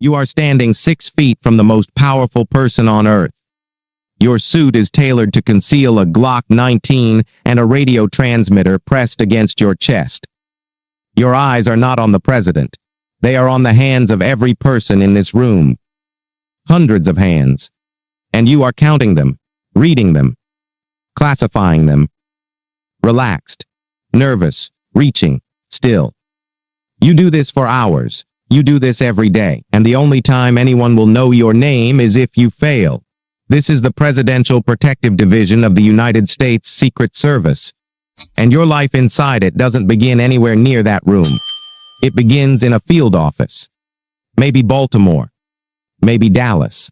You are standing 6 feet from the most powerful person on Earth. Your suit is tailored to conceal a Glock 19 and a radio transmitter pressed against your chest. Your eyes are not on the president. They are on the hands of every person in this room. Hundreds of hands. And you are counting them, reading them, classifying them. Relaxed, nervous, reaching, still. You do this for hours. You do this every day, and the only time anyone will know your name is if you fail. This is the Presidential Protective Division of the United States Secret Service, and your life inside it doesn't begin anywhere near that room. It begins in a field office. Maybe Baltimore. Maybe Dallas.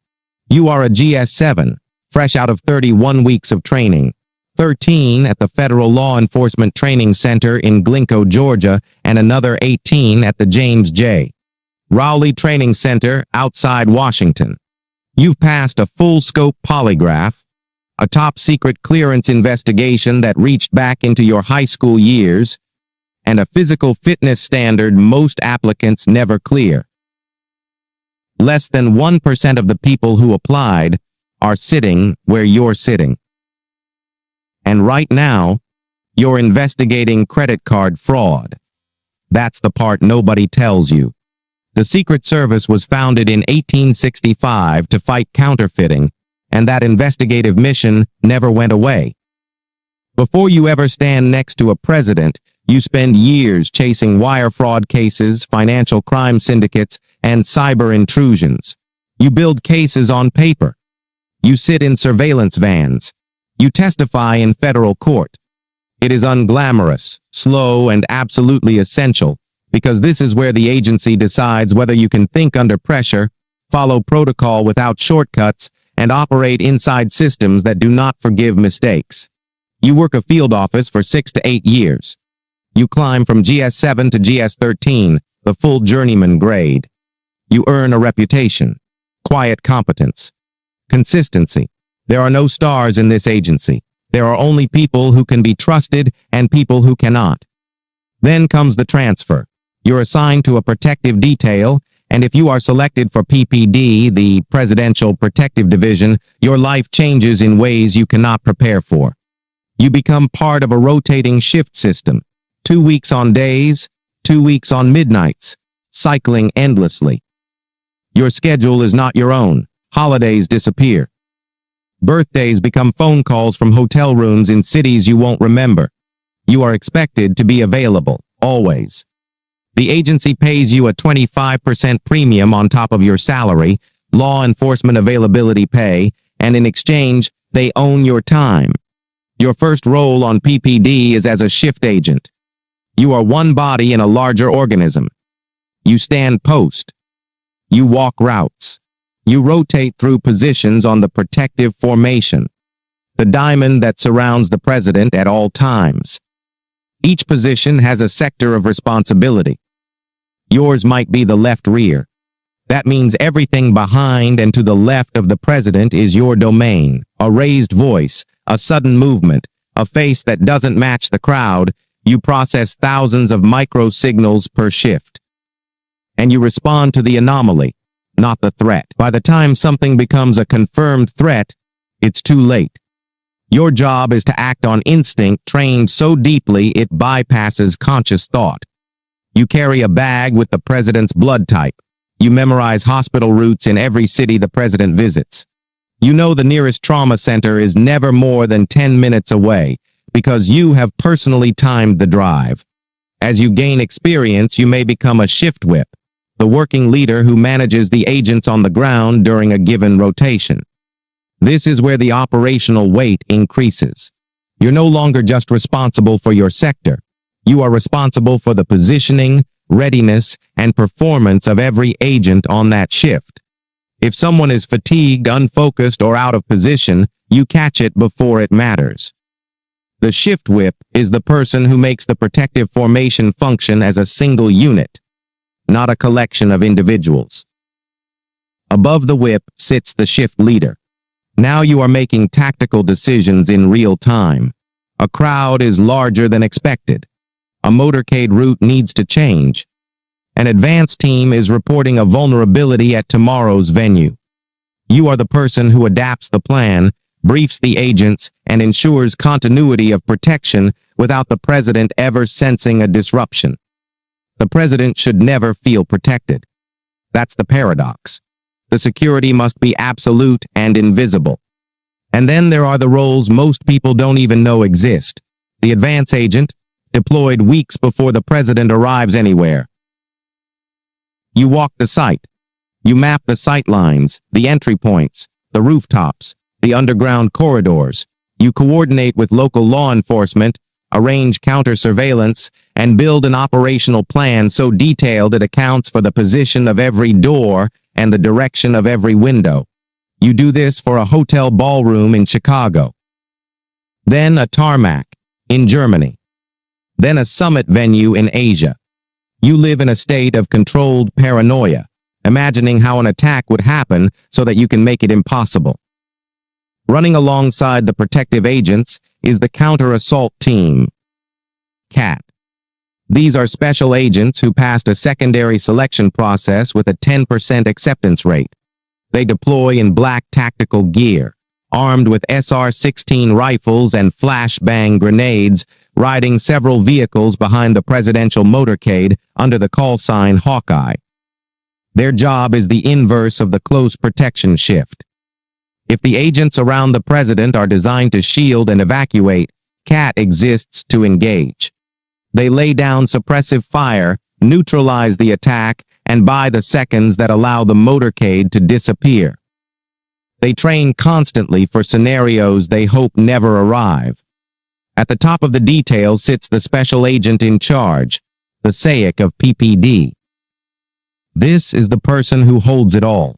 You are a GS-7, fresh out of 31 weeks of training. 13 at the Federal Law Enforcement Training Center in Glencoe, Georgia, and another 18 at the James J. Rowley Training Center outside Washington. You've passed a full-scope polygraph, a top-secret clearance investigation that reached back into your high school years, and a physical fitness standard most applicants never clear. Less than 1% of the people who applied are sitting where you're sitting. And right now, you're investigating credit card fraud. That's the part nobody tells you. The Secret Service was founded in 1865 to fight counterfeiting, and that investigative mission never went away. Before you ever stand next to a president, you spend years chasing wire fraud cases, financial crime syndicates, and cyber intrusions. You build cases on paper. You sit in surveillance vans. You testify in federal court. It is unglamorous, slow, and absolutely essential, because this is where the agency decides whether you can think under pressure, follow protocol without shortcuts, and operate inside systems that do not forgive mistakes. You work a field office for 6 to 8 years. You climb from GS-7 to GS-13, the full journeyman grade. You earn a reputation, quiet competence, consistency. There are no stars in this agency. There are only people who can be trusted and people who cannot. Then comes the transfer. You're assigned to a protective detail, and if you are selected for PPD, the Presidential Protective Division, your life changes in ways you cannot prepare for. You become part of a rotating shift system, 2 weeks on days, 2 weeks on midnights, cycling endlessly. Your schedule is not your own. Holidays disappear. Birthdays become phone calls from hotel rooms in cities you won't remember. You are expected to be available, always. The agency pays you a 25% premium on top of your salary, law enforcement availability pay, and in exchange, they own your time. Your first role on PPD is as a shift agent. You are one body in a larger organism. You stand post. You walk routes. You rotate through positions on the protective formation, the diamond that surrounds the president at all times. Each position has a sector of responsibility. Yours might be the left rear. That means everything behind and to the left of the president is your domain. A raised voice, a sudden movement, a face that doesn't match the crowd. You process thousands of micro signals per shift. And you respond to the anomaly, not the threat. By the time something becomes a confirmed threat, it's too late. Your job is to act on instinct trained so deeply it bypasses conscious thought. You carry a bag with the president's blood type. You memorize hospital routes in every city the president visits. You know the nearest trauma center is never more than 10 minutes away because you have personally timed the drive. As you gain experience, you may become a shift whip, the working leader who manages the agents on the ground during a given rotation. This is where the operational weight increases. You're no longer just responsible for your sector. You are responsible for the positioning, readiness, and performance of every agent on that shift. If someone is fatigued, unfocused, or out of position, you catch it before it matters. The shift whip is the person who makes the protective formation function as a single unit, not a collection of individuals. Above the whip sits the shift leader. Now you are making tactical decisions in real time. A crowd is larger than expected. A motorcade route needs to change. An advance team is reporting a vulnerability at tomorrow's venue. You are the person who adapts the plan, briefs the agents, and ensures continuity of protection without the president ever sensing a disruption. The president should never feel protected. That's the paradox. The security must be absolute and invisible. And then there are the roles most people don't even know exist. The advance agent, deployed weeks before the president arrives anywhere. You walk the site. You map the sight lines, the entry points, the rooftops, the underground corridors. You coordinate with local law enforcement, arrange counter-surveillance, and build an operational plan so detailed it accounts for the position of every door and the direction of every window. You do this for a hotel ballroom in Chicago. Then a tarmac in Germany. Then a summit venue in Asia. You live in a state of controlled paranoia, imagining how an attack would happen so that you can make it impossible. Running alongside the protective agents is the counter-assault team, CAT. These are special agents who passed a secondary selection process with a 10% acceptance rate. They deploy in black tactical gear, armed with SR-16 rifles and flashbang grenades, riding several vehicles behind the presidential motorcade under the call sign Hawkeye. Their job is the inverse of the close protection shift. If the agents around the president are designed to shield and evacuate, CAT exists to engage. They lay down suppressive fire, neutralize the attack, and buy the seconds that allow the motorcade to disappear. They train constantly for scenarios they hope never arrive. At the top of the detail sits the special agent in charge, the SAIC of PPD. This is the person who holds it all.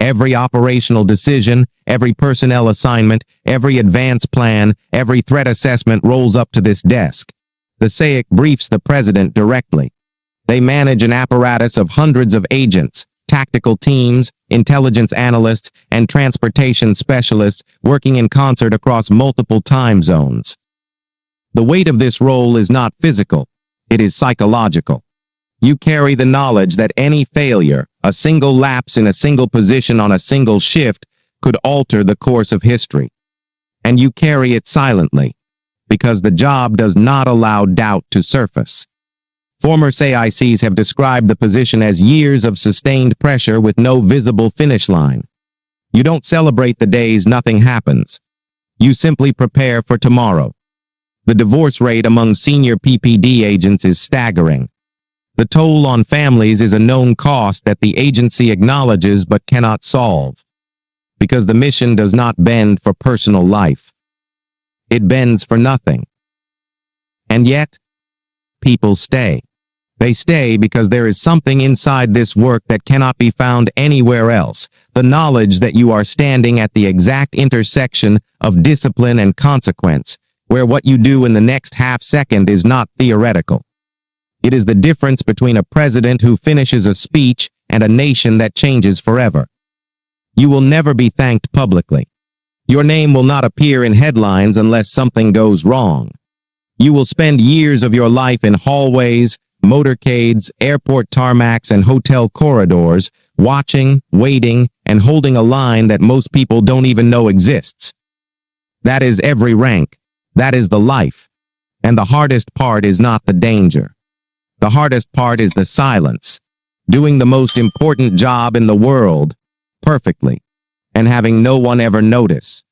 Every operational decision, every personnel assignment, every advance plan, every threat assessment rolls up to this desk. The SAIC briefs the president directly. They manage an apparatus of hundreds of agents, tactical teams, intelligence analysts, and transportation specialists working in concert across multiple time zones. The weight of this role is not physical, it is psychological. You carry the knowledge that any failure, a single lapse in a single position on a single shift, could alter the course of history. And you carry it silently, because the job does not allow doubt to surface. Former SAICs have described the position as years of sustained pressure with no visible finish line. You don't celebrate the days nothing happens. You simply prepare for tomorrow. The divorce rate among senior PPD agents is staggering. The toll on families is a known cost that the agency acknowledges but cannot solve, because the mission does not bend for personal life. It bends for nothing. And yet, people stay. They stay because there is something inside this work that cannot be found anywhere else, the knowledge that you are standing at the exact intersection of discipline and consequence, where what you do in the next half second is not theoretical. It is the difference between a president who finishes a speech and a nation that changes forever. You will never be thanked publicly. Your name will not appear in headlines unless something goes wrong. You will spend years of your life in hallways, motorcades, airport tarmacs, and hotel corridors, watching, waiting, and holding a line that most people don't even know exists. That is every rank. That is the life. And the hardest part is not the danger. The hardest part is the silence, doing the most important job in the world, perfectly, and having no one ever notice.